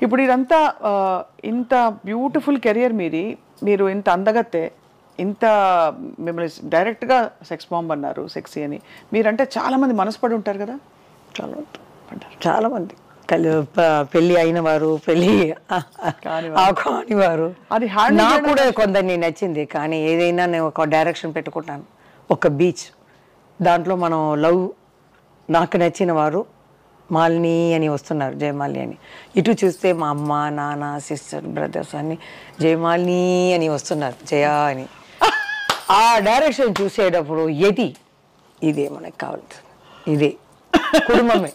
ఇప్పుడు ఇదంతా ఇంత బ్యూటిఫుల్ కెరియర్ మీరు ఇంత అందగత్తే, ఇంత మిమ్మల్ని డైరెక్ట్గా సెక్స్ బాంబ్ అన్నారు, సెక్సీ అని. మీరంటే చాలామంది మనసుపడి ఉంటారు కదా? చాలామంది పెళ్ళి అయిన వారు, పెళ్ళి కానివారు. అది నాకు కూడా కొందరిని నచ్చింది. కానీ ఏదైనా నేను ఒక డైరెక్షన్ పెట్టుకుంటాను. ఒక బీచ్ దాంట్లో మనం లవ్, నాకు నచ్చిన వారు మాలిని అని వస్తున్నారు, జయమాలిని అని. ఇటు చూస్తే మా అమ్మ, నాన్న, సిస్టర్, బ్రదర్స్ అన్ని జయమాలిని అని వస్తున్నారు, జయ అని. ఆ డైరెక్షన్ చూసేటప్పుడు ఇదే మనకు కావాల్సింది, ఇదే కుటుంబమే.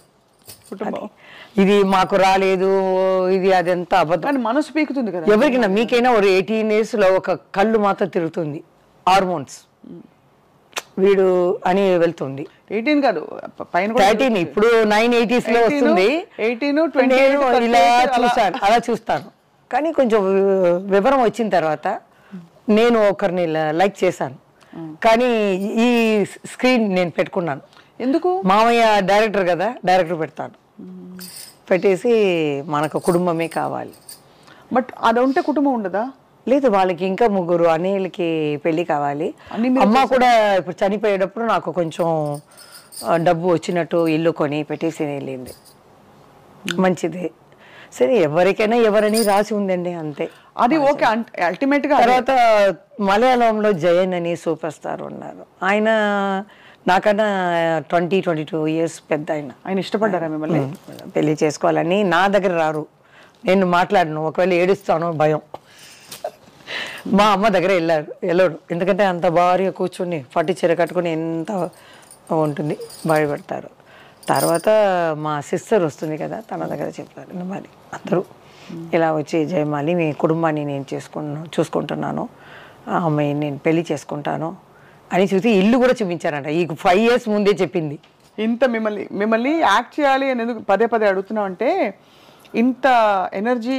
ఇది మాకు రాలేదు, ఇది అదంతా అబద్ధం. మనసు పీకుతుంది కదా ఎవరికైనా. మీకైనా ఒక 18 years ఒక కళ్ళు మాత్రం తిరుగుతుంది, హార్మోన్స్ వీడు అని వెళ్తుంది. 18 కాదు, పైన 13. ఇప్పుడు 980s లో వస్తుంది. 18, ఇలా చూస్తాను, అలా చూస్తాను. కానీ కొంచెం వివరం వచ్చిన తర్వాత నేను ఒకరిని లైక్ చేశాను. కానీ ఈ స్క్రీన్ నేను పెట్టుకున్నాను. ఎందుకు? మామయ్య డైరెక్టర్ కదా, డైరెక్టర్ పెడతాను. పెట్టేసి మనకు కుటుంబమే కావాలి. బట్ అది ఉంటే కుటుంబం ఉండదా? లేదు, వాళ్ళకి ఇంకా 3 అన్నయ్యలకి పెళ్ళి కావాలి. అమ్మ కూడా ఇప్పుడు చనిపోయేటప్పుడు నాకు కొంచెం డబ్బు వచ్చినట్టు ఇల్లు కొని పెట్టేసి వెళ్ళింది. మంచిదే, సరే ఎవరికైనా ఎవరని రాసి ఉందండి, అంతే. అది ఓకే. అల్టిమేట్ గా తర్వాత మలయాళంలో జయన్ అని సూపర్ స్టార్ ఉన్నారు. ఆయన నాకన్నా 22 years పెద్ద. ఆయన ఇష్టపడ్డారా మిమ్మల్ని? పెళ్లి చేసుకోవాలని. నా దగ్గర రారు, నేను మాట్లాడను, ఒకవేళ ఏడుస్తాను భయం. మా అమ్మ దగ్గర వెళ్ళాడు, ఎందుకంటే అంత భారీగా కూర్చొని పట్టు చీర కట్టుకుని ఎంత ఉంటుంది, భయపడతారు. తర్వాత మా సిస్టర్ వస్తుంది కదా, తన దగ్గర చెప్పారు, మరి అందరూ ఇలా వచ్చి జయమాలి మీ కుటుంబాన్ని నేను చూసుకుంటున్నాను, ఆ అమ్మాయిని నేను పెళ్లి చేసుకుంటాను అని చూసి ఇల్లు కూడా చూపించారంట. ఈ 5 years ముందే చెప్పింది. ఇంత మిమ్మల్ని యాక్ట్ చేయాలి అని ఎందుకు పదే అడుగుతున్నాం అంటే, ఇంత ఎనర్జీ,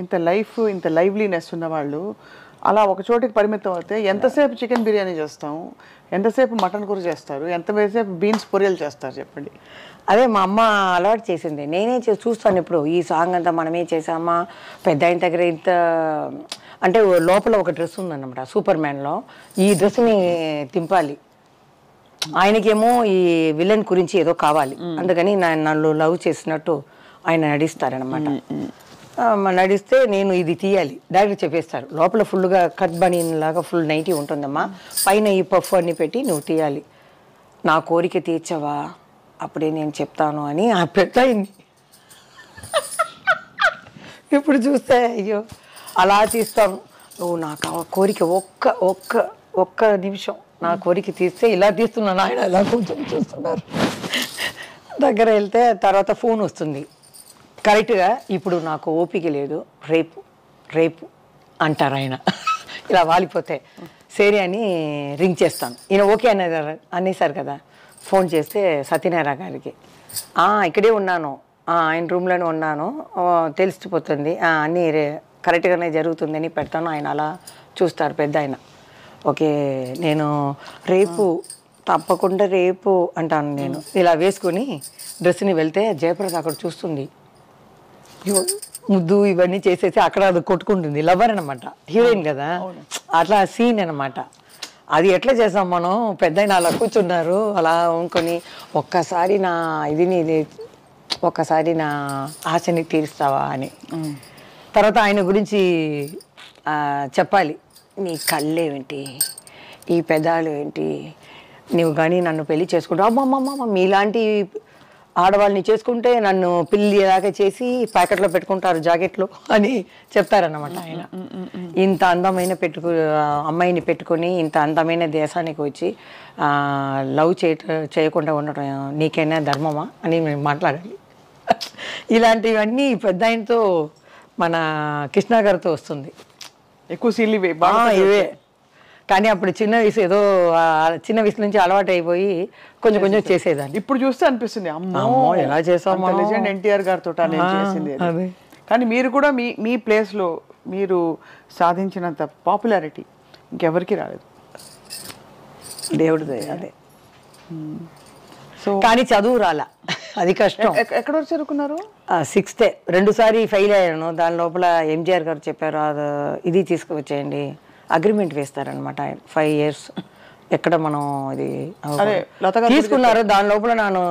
ఇంత లైఫ్, ఇంత లైవ్లీనెస్ ఉన్న వాళ్ళు అలా ఒక చోటికి పరిమితం అవుతే ఎంతసేపు చికెన్ బిర్యానీ చేస్తాం, ఎంతసేపు మటన్ కూర చేస్తారు, ఎంతసేపు బీన్స్ పొరియలు చేస్తారు చెప్పండి. అదే మా అమ్మ అలవాటు చేసింది. నేనే చూస్తాను ఇప్పుడు ఈ సాంగ్ అంతా మనమే చేసామా. పెద్ద ఆయన దగ్గర ఇంత అంటే లోపల ఒక డ్రెస్ ఉందన్నమాట, సూపర్ మ్యాన్లో ఈ డ్రెస్ని తింపాలి. ఆయనకేమో ఈ విలన్ గురించి ఏదో కావాలి, అందుకని నన్ను లవ్ చేసినట్టు ఆయన నడిస్తారనమాట. నడిస్తే నేను ఇది తీయాలి, డైరెక్ట్ చెప్పేస్తారు. లోపల ఫుల్గా కట్ బనీన్ లాగా ఫుల్ నైటీ ఉంటుందమ్మా, పైన ఈ పఫ్ అన్ని పెట్టి నువ్వు తీయాలి, నా కోరిక తీర్చవా అప్పుడే నేను చెప్తాను అని ఆ పెట్టయింది. ఇప్పుడు చూస్తే అయ్యో అలా తీస్తాను, నువ్వు నాకు ఆ కోరిక ఒక్క నిమిషం నా కోరిక తీస్తే ఇలా తీస్తున్నాను, ఆయన అలా కొంచెం చూస్తున్నారు. దగ్గర వెళ్తే తర్వాత ఫోన్ వస్తుంది కరెక్ట్గా, ఇప్పుడు నాకు ఓపిక లేదు, రేపు అంటారు ఆయన. ఇలా వాలిపోతే సరే అని రింగ్ చేస్తాను. ఈయన ఓకే అనేసారు కదా. ఫోన్ చేస్తే సత్యనారాయణ గారికి, ఇక్కడే ఉన్నాను, ఆయన రూమ్లోనే ఉన్నాను, తెలిసిపోతుంది, అన్నీ కరెక్ట్గానే జరుగుతుందని పెడతాను. ఆయన అలా చూస్తారు పెద్ద ఆయన. ఓకే నేను తప్పకుండా రేపు అంటాను. నేను ఇలా వేసుకొని డ్రెస్ని వెళ్తే జయప్రద అక్కడ చూస్తుంది, ముద్దు ఇవన్నీ చేసేసి అక్కడ అది కొట్టుకుంటుంది. లవర్ అనమాట, హీరోయిన్ కదా, అట్లా సీన్ అనమాట. అది ఎట్లా చేసాం మనం, పెద్ద అలా కూర్చున్నారు, అలా అనుకొని ఒక్కసారి నా ఆశని తీరుస్తావా అని. తర్వాత ఆయన గురించి చెప్పాలి, నీ కళ్ళేంటి, ఈ పెదాలు ఏంటి, నువ్వు కానీ నన్ను పెళ్లి చేసుకుంటావు, అమ్మమ్మమ్మ మీలాంటి ఆడవాళ్ళని చేసుకుంటే నన్ను పిల్లి దాకా చేసి ప్యాకెట్లో పెట్టుకుంటారు జాకెట్లు అని చెప్తారన్నమాట ఆయన. ఇంత అందమైన అమ్మాయిని పెట్టుకొని ఇంత అందమైన దేశానికి వచ్చి లవ్ చేయకుండా ఉండటం నీకైనా ధర్మమా అని మేము మాట్లాడాలి. ఇలాంటివన్నీ పెద్ద ఆయనతో మన కృష్ణ గారితో వస్తుంది ఎక్కువ సీన్లు ఇవే. కానీ అప్పుడు చిన్న వయసు నుంచి అలవాటు అయిపోయి కొంచెం చేసేదాన్ని. ఇప్పుడు చూస్తే అనిపిస్తుంది అమ్మో ఎలా చేసాము, లెజెండ్ ఎన్టీఆర్ గారితో చేసింది. కానీ మీరు కూడా మీ ప్లేస్లో మీరు సాధించినంత పాపులారిటీ ఇంకెవరికి రాలేదు, దేవుడిదే. అదే సో కానీ చదువు రాలా, అది కష్టం. ఎక్కడ వరకు చదువుకున్నారు? 6th 2సారి ఫెయిల్ అయ్యాను. దాని లోపల ఎంజిఆర్ గారు చెప్పారు ఇది తీసుకువచ్చేయండి, అగ్రిమెంట్ వేస్తారనమాట 5 years. ఎక్కడ మనం ఇది తీసుకున్నారు. దాని లోపల నేను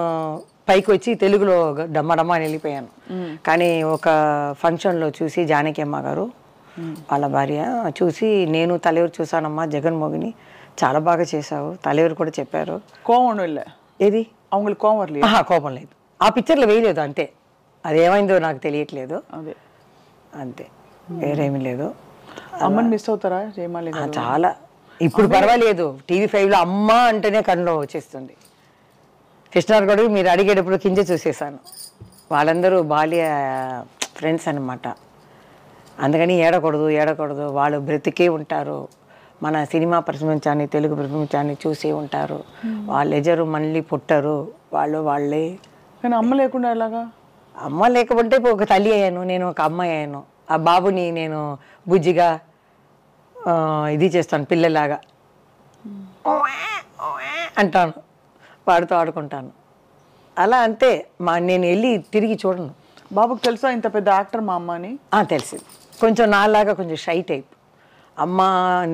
పైకి వచ్చి తెలుగులో డమ్మడమ్మ అని వెళ్ళిపోయాను. కానీ ఒక ఫంక్షన్లో చూసి జానకి అమ్మ గారు వాళ్ళ భార్య చూసి, నేను తలెవరు చూసానమ్మా జగన్మోహిని, చాలా బాగా చేసావు, తలెవరు కూడా చెప్పారు. కోవం వెళ్ళా ఏది అవங்களுக்கு కోపం வரலையா? కోపం లేదు. ఆ పిక్చర్లో వేయలేదు అంతే. అది ఏమైందో నాకు తెలియట్లేదు. అదే అంతే, వేరేమీ లేదు. అమ్మని మిస్ అవుతారా జయమాలి గారు? చాలా. ఇప్పుడు పర్వాలేదు. TV5లో అమ్మ అంటేనే కన్నులో వచ్చేస్తుంది. కృష్ణార్ గడు మీరు అడిగేటప్పుడు కింద చూసేసాను. వాళ్ళందరూ బాల్య ఫ్రెండ్స్ అనమాట. అందుకని ఏడకూడదు. వాళ్ళు బ్రతికే ఉంటారు. మన సినిమా ప్రపంచాన్ని, తెలుగు ప్రపంచాన్ని చూసి ఉంటారు. వాళ్ళు ఎజరు మళ్ళీ పుట్టరు, వాళ్ళే. కానీ అమ్మ లేకుండా ఎలాగా? అమ్మ లేకపోతే ఒక తల్లి అయ్యాను, నేను ఒక అమ్మాయి అయ్యాను. ఆ బాబుని నేను బుజ్జిగా ఇది చేస్తాను, పిల్లలాగా అంటాను, వాడితో ఆడుకుంటాను. అలా అంతే. నేను వెళ్ళి తిరిగి చూడను. బాబుకి తెలుసా ఇంత పెద్ద యాక్టర్ మా అమ్మ అని? తెలిసింది. కొంచెం నాలాగా కొంచెం షై టైప్. అమ్మ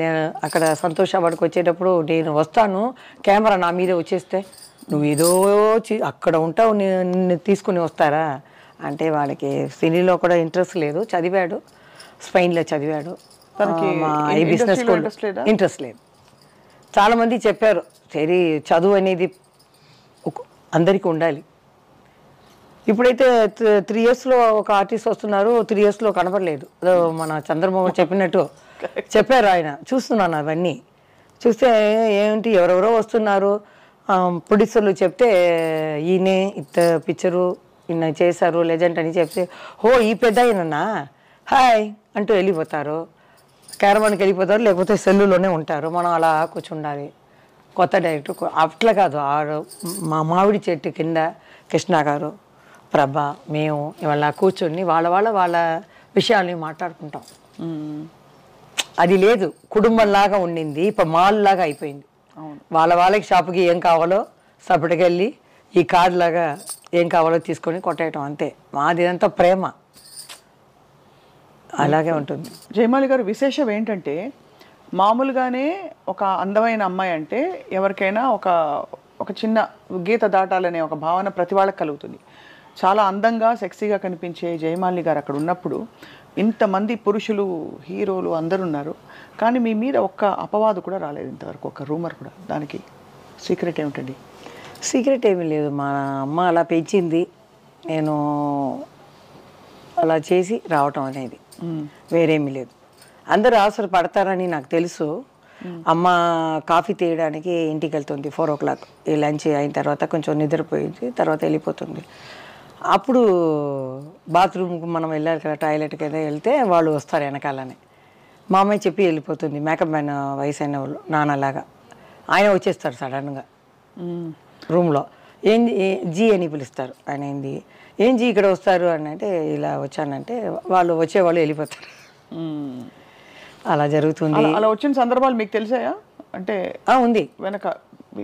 నేను అక్కడ సంతోష వాడికి వచ్చేటప్పుడు నేను వస్తాను, కెమెరా నా మీద వచ్చేస్తే నువ్వు ఏదో అక్కడ ఉంటావు, నిన్ను తీసుకుని వస్తారా అంటే వాళ్ళకి సినీలో కూడా ఇంట్రెస్ట్ లేదు. చదివాడు, స్పెయిన్లో చదివాడు. ఈ బిజినెస్ ఇంట్రెస్ట్ లేదు. చాలామంది చెప్పారు సరే చదువు అనేది అందరికీ ఉండాలి. ఇప్పుడైతే 3 yearsలో ఒక ఆర్టిస్ట్ వస్తున్నారు, 3 yearsలో కనపడలేదు. మన చంద్రమోహన్ చెప్పినట్టు చెప్పారు. ఆయన చూస్తున్నాను అవన్నీ చూస్తే ఏంటి ఎవరెవరో వస్తున్నారు. ప్రొడ్యూసర్లు చెప్తే ఈయనే ఇంత పిక్చరు ఈయన చేశారు లెజెండ్ అని చెప్తే ఈ పెద్ద అయినన్నా హాయ్ అంటూ వెళ్ళిపోతారు. క్యారవాన్కి వెళ్ళిపోతారు, లేకపోతే సెల్లులోనే ఉంటారు. మనం అలా కూర్చుండాలి. కొత్త డైరెక్టర్ అట్లా కాదు. మా మామిడి చెట్టు కింద కృష్ణ గారు, ప్రభా, మేము ఇవాళ కూర్చొని వాళ్ళ విషయాల్ని మాట్లాడుకుంటాం. అది లేదు, కుటుంబంలాగా ఉండింది. ఇప్పుడు మాల్ లాగా అయిపోయింది. వాళ్ళకి షాపుకి ఏం కావాలో సపరేట్గా వెళ్ళి ఈ కార్డు లాగా ఏం కావాలో తీసుకొని కొట్టేయటం అంతే. మాదిదంతా ప్రేమ అలాగే ఉంటుంది. జయమాలి గారు విశేషం ఏంటంటే, మామూలుగానే ఒక అందమైన అమ్మాయి అంటే ఎవరికైనా ఒక చిన్న గీత దాటాలనే ఒక భావన ప్రతి వాళ్ళకి కలుగుతుంది. చాలా అందంగా సెక్సీగా కనిపించే జయమాలి గారు అక్కడ ఉన్నప్పుడు ఇంతమంది పురుషులు హీరోలు అందరు ఉన్నారు, కానీ మీ మీద ఒక్క అపవాదు కూడా రాలేదు ఇంతవరకు, ఒక రూమర్ కూడా. దానికి సీక్రెట్ ఏమిటండి? సీక్రెట్ ఏమీ లేదు. మా అమ్మ అలా పెంచింది, నేను అలా చేసి రావటం అనేది, వేరేమీ లేదు. అందరూ అవసరం పడతారని నాకు తెలుసు. అమ్మ కాఫీ తీయడానికి ఇంటికి వెళ్తుంది 4 o'clock. ఈ లంచ్ అయిన తర్వాత కొంచెం నిద్రపోయింది, తర్వాత వెళ్ళిపోతుంది. అప్పుడు బాత్రూమ్కి మనం వెళ్ళాలి కదా, టాయిలెట్కి ఏదో వెళ్తే వాళ్ళు వస్తారు వెనకాలనే. మా అమ్మాయి చెప్పి వెళ్ళిపోతుంది. మేకప్ మ్యాన్ వయసు అయిన వాళ్ళు నాన్నలాగా ఆయన వచ్చేస్తారు సడన్గా రూమ్లో. జీ అని పిలుస్తారు. ఆయన ఏం జీ ఇక్కడ వస్తారు అని అంటే ఇలా వచ్చానంటే వాళ్ళు వచ్చేవాళ్ళు వెళ్ళిపోతారు. అలా జరుగుతుంది. అలా వచ్చిన సందర్భాలు మీకు తెలిసాయా? అంటే ఉంది వెనక.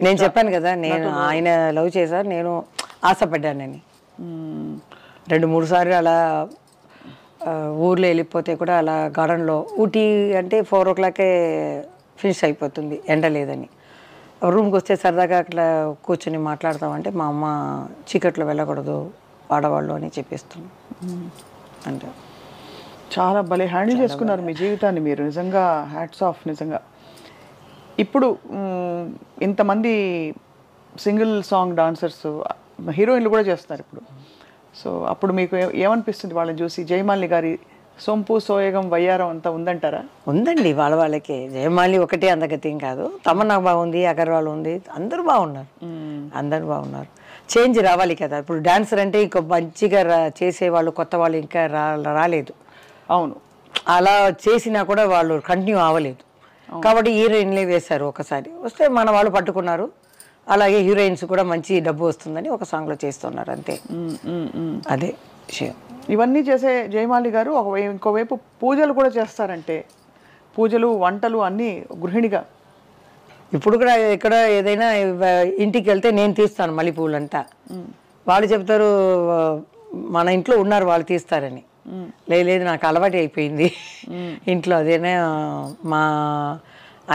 నేను చెప్పాను కదా, నేను ఆయన లవ్ చేశారు, నేను ఆశపడ్డానని. 2-3 సార్లు అలా ఊర్లో వెళ్ళిపోతే కూడా అలా గార్డెన్లో, ఊటీ అంటే 4 o'clock ఫినిష్ అయిపోతుంది ఎండ లేదని. రూమ్కి వస్తే సరదాగా అట్లా కూర్చొని మాట్లాడతామంటే మా అమ్మ చీకట్లో వెళ్ళకూడదు ఆడవాళ్ళు అని చెప్పేస్తాను. అంటే చాలా భలే హ్యాండిల్ చేసుకున్నారు మీ జీవితాన్ని మీరు, నిజంగా హ్యాట్స్ ఆఫ్. నిజంగా ఇప్పుడు ఇంతమంది సింగిల్ సాంగ్ డాన్సర్స్ హీరోయిన్లు కూడా చేస్తున్నారు ఇప్పుడు. సో అప్పుడు మీకు ఏమనిపిస్తుంది వాళ్ళని చూసి? జయమాలిని గారి సొంపు సోయగం వయ్యారం అంతా ఉందంటారా? ఉందండి, వాళ్ళకే. జయమాలి ఒకటే అందగతి కాదు, తమన్నా బాగుంది, అగర్వాల్ ఉంది, అందరూ బాగున్నారు. చేంజ్ రావాలి కదా. ఇప్పుడు డాన్సర్ అంటే ఇంకో మంచిగా చేసేవాళ్ళు కొత్త వాళ్ళు ఇంకా రాలేదు. అవును, అలా చేసినా కూడా వాళ్ళు కంటిన్యూ అవ్వలేదు. కాబట్టి హీరోయిన్లే వేశారు. ఒకసారి వస్తే మన వాళ్ళు పట్టుకున్నారు. అలాగే హీరోయిన్స్ కూడా మంచి డబ్బు వస్తుందని ఒక సాంగ్లో చేస్తున్నారు అంతే. అదే విషయం. ఇవన్నీ చేసే జయమాలి గారు ఇంకోవైపు పూజలు కూడా చేస్తారంటే, పూజలు వంటలు అన్నీ గృహిణిగా. ఇప్పుడు కూడా ఎక్కడ ఏదైనా ఇంటికి వెళ్తే నేను తీస్తాను మల్లెపూలంతా. వాళ్ళు చెప్తారు మన ఇంట్లో ఉన్నారు వాళ్ళు తీస్తారని. లేదు నాకు అలవాటు అయిపోయింది ఇంట్లో. అదేనా మా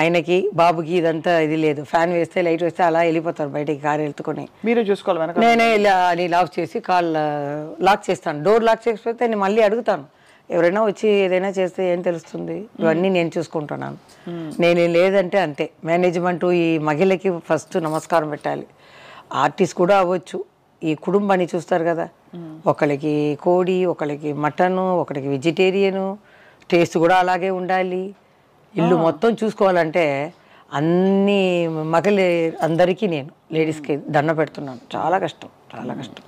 ఆయనకి బాబుకి ఇదంతా ఇది లేదు. ఫ్యాన్ వేస్తే లైట్ వేస్తే అలా వెళ్ళిపోతారు బయటికి కారు వెళ్తుకొని. మీరే చూసుకోవాలి వెనక. నేనే ఇలా అని లాక్ చేసి కాల్ లాక్ చేస్తాను. డోర్ లాక్ చేయకపోతే నేను మళ్ళీ అడుగుతాను. ఎవరైనా వచ్చి ఏదైనా చేస్తే ఏం తెలుస్తుంది, ఇవన్నీ నేను చూసుకుంటున్నాను. నేను లేదంటే అంతే. మేనేజ్మెంట్ ఈ మహిళకి ఫస్ట్ నమస్కారం పెట్టాలి. ఆర్టిస్ట్ కూడా అవ్వచ్చు. ఈ కుటుంబాన్ని చూస్తారు కదా, ఒకరికి కోడి, ఒకరికి మటను, ఒకరికి వెజిటేరియను, టేస్ట్ కూడా అలాగే ఉండాలి. ఇల్లు మొత్తం చూసుకోవాలంటే అన్ని మగలే అందరికీ నేను లేడీస్కి దండ పెడుతున్నాను. చాలా కష్టం, చాలా కష్టం.